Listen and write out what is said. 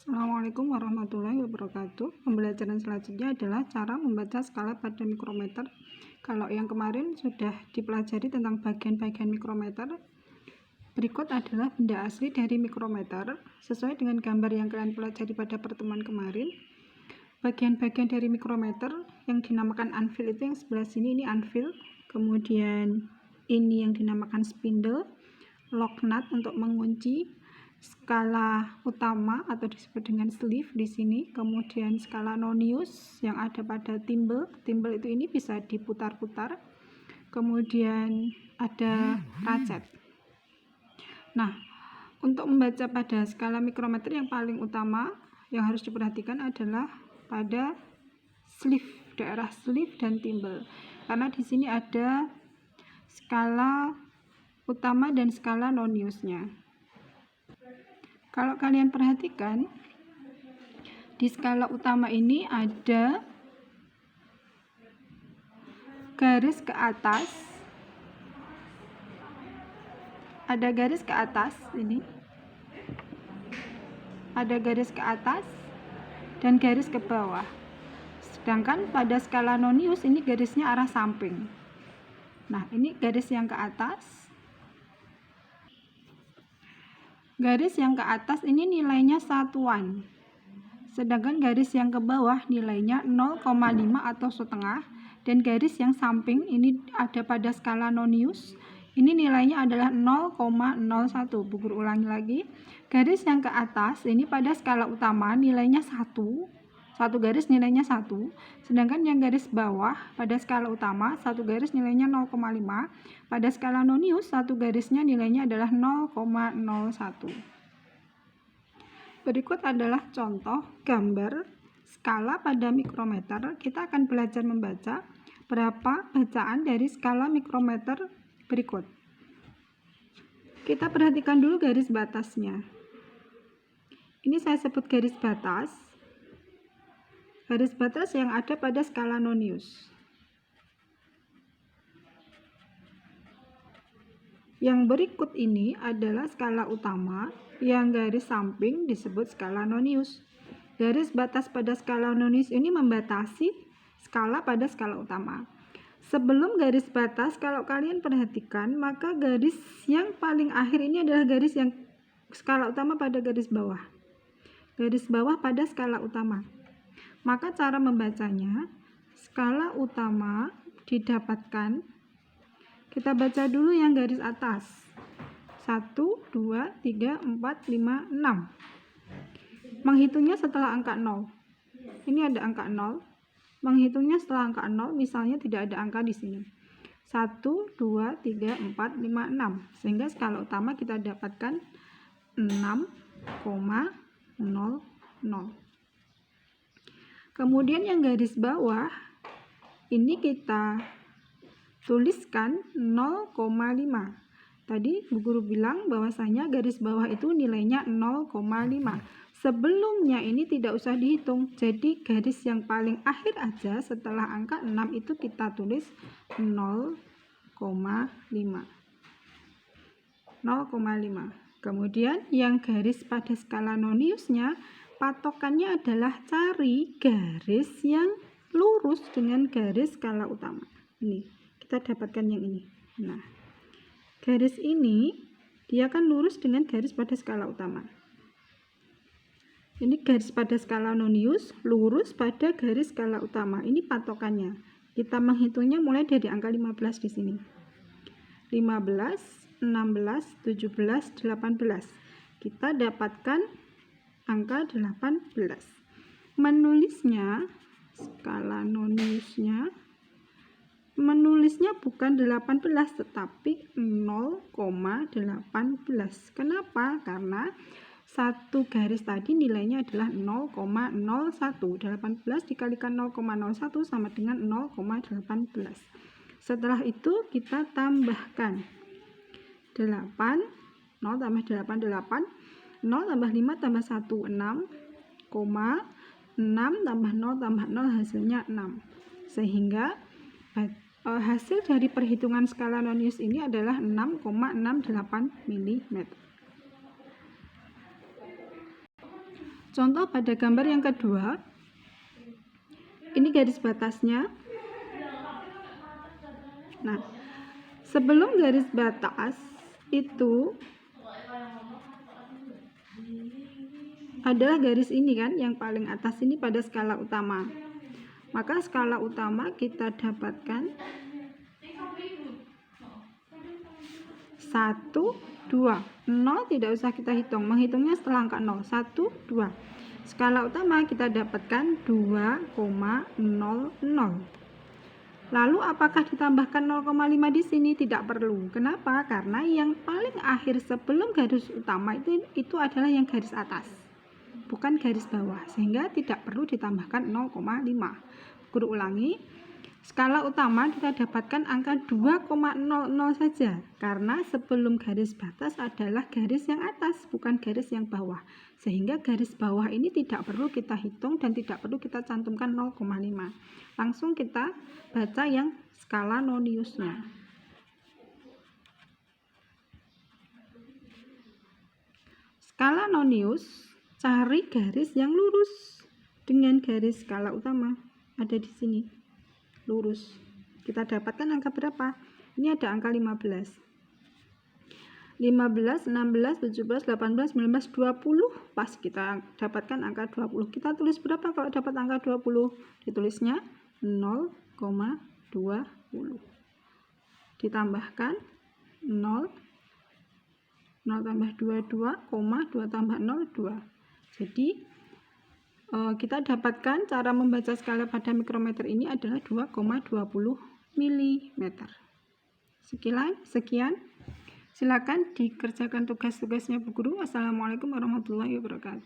Assalamualaikum warahmatullahi wabarakatuh. Pembelajaran selanjutnya adalah cara membaca skala pada mikrometer. Kalau yang kemarin sudah dipelajari tentang bagian-bagian mikrometer, berikut adalah benda asli dari mikrometer sesuai dengan gambar yang kalian pelajari pada pertemuan kemarin. Bagian-bagian dari mikrometer yang dinamakan anvil itu yang sebelah sini, ini anvil. Kemudian ini yang dinamakan spindle, lock nut untuk mengunci, skala utama atau disebut dengan sleeve di sini, kemudian skala nonius yang ada pada timbel. Timbel itu ini bisa diputar-putar. Kemudian ada racet. Nah, untuk membaca pada skala mikrometer yang paling utama yang harus diperhatikan adalah pada sleeve, daerah sleeve dan timbel. Karena di sini ada skala utama dan skala noniusnya. Kalau kalian perhatikan, di skala utama ini ada garis ke atas, ini, ada garis ke atas dan garis ke bawah. Sedangkan pada skala nonius ini garisnya arah samping. Nah, ini garis yang ke atas. Garis yang ke atas ini nilainya satuan. Sedangkan garis yang ke bawah nilainya 0,5 atau setengah. Dan garis yang samping ini ada pada skala nonius. Ini nilainya adalah 0,01. Buku ulangi lagi. Garis yang ke atas ini pada skala utama nilainya 1. Satu garis nilainya 1, sedangkan yang garis bawah pada skala utama satu garis nilainya 0,5, pada skala nonius satu garisnya nilainya adalah 0,01. Berikut adalah contoh gambar skala pada mikrometer. Kita akan belajar membaca berapa bacaan dari skala mikrometer berikut. Kita perhatikan dulu garis batasnya. Ini saya sebut garis batas. Garis batas yang ada pada skala nonius. Yang berikut ini adalah skala utama, yang garis samping disebut skala nonius. Garis batas pada skala nonius ini membatasi skala pada skala utama. Sebelum garis batas, kalau kalian perhatikan, maka garis yang paling akhir ini adalah garis yang skala utama pada garis bawah. Garis bawah pada skala utama. Maka cara membacanya, skala utama didapatkan, kita baca dulu yang garis atas. 1, 2, 3, 4, 5, 6. Menghitungnya setelah angka 0. Ini ada angka 0. Menghitungnya setelah angka 0, misalnya tidak ada angka di sini. 1, 2, 3, 4, 5, 6. Sehingga skala utama kita dapatkan 6,00. Kemudian yang garis bawah ini kita tuliskan 0,5. Tadi Bu Guru bilang bahwasanya garis bawah itu nilainya 0,5. Sebelumnya ini tidak usah dihitung. Jadi garis yang paling akhir aja setelah angka 6 itu kita tulis 0,5. Kemudian yang garis pada skala noniusnya, patokannya adalah cari garis yang lurus dengan garis skala utama. Ini, kita dapatkan yang ini. Nah, garis ini dia akan lurus dengan garis pada skala utama. Ini garis pada skala nonius, lurus pada garis skala utama. Ini patokannya. Kita menghitungnya mulai dari angka 15 di sini. 15, 16, 17, 18. Kita dapatkan angka 18. Menulisnya, skala noniusnya, menulisnya bukan 18 tetapi 0,18. Kenapa? Karena satu garis tadi nilainya adalah 0,01. 18 dikalikan 0,01 sama dengan 0,18. Setelah itu kita tambahkan 8, 0 tambah 8, 8. 0 tambah 5 tambah 1, 6, 6 tambah 0 tambah 0 hasilnya 6. Sehingga hasil dari perhitungan skala nonius ini adalah 6,68 mm. Contoh pada gambar yang kedua, ini garis batasnya. Nah, sebelum garis batas itu adalah garis ini kan, yang paling atas ini pada skala utama. Maka skala utama kita dapatkan 1, 2. 0 tidak usah kita hitung, menghitungnya setelah angka 0. 1, 2. Skala utama kita dapatkan 2,00. Lalu apakah ditambahkan 0,5 di sini? Tidak perlu. Kenapa? Karena yang paling akhir sebelum garis utama itu adalah yang garis atas, bukan garis bawah, sehingga tidak perlu ditambahkan 0,5. Guru ulangi, skala utama kita dapatkan angka 2,00 saja, karena sebelum garis batas adalah garis yang atas, bukan garis yang bawah, sehingga garis bawah ini tidak perlu kita hitung dan tidak perlu kita cantumkan 0,5. Langsung kita baca yang skala noniusnya. Skala nonius, cari garis yang lurus dengan garis skala utama. Ada di sini, lurus. Kita dapatkan angka berapa? Ini ada angka 15. 15, 16, 17, 18, 19, 20. Pas kita dapatkan angka 20. Kita tulis berapa kalau dapat angka 20? Ditulisnya 0,20. Ditambahkan 0, 0 tambah 2, 2 tambah 0, 2. Jadi kita dapatkan cara membaca skala pada mikrometer ini adalah 2,20 mm. Sekian. Silakan dikerjakan tugas-tugasnya Bu Guru. Wassalamualaikum warahmatullahi wabarakatuh.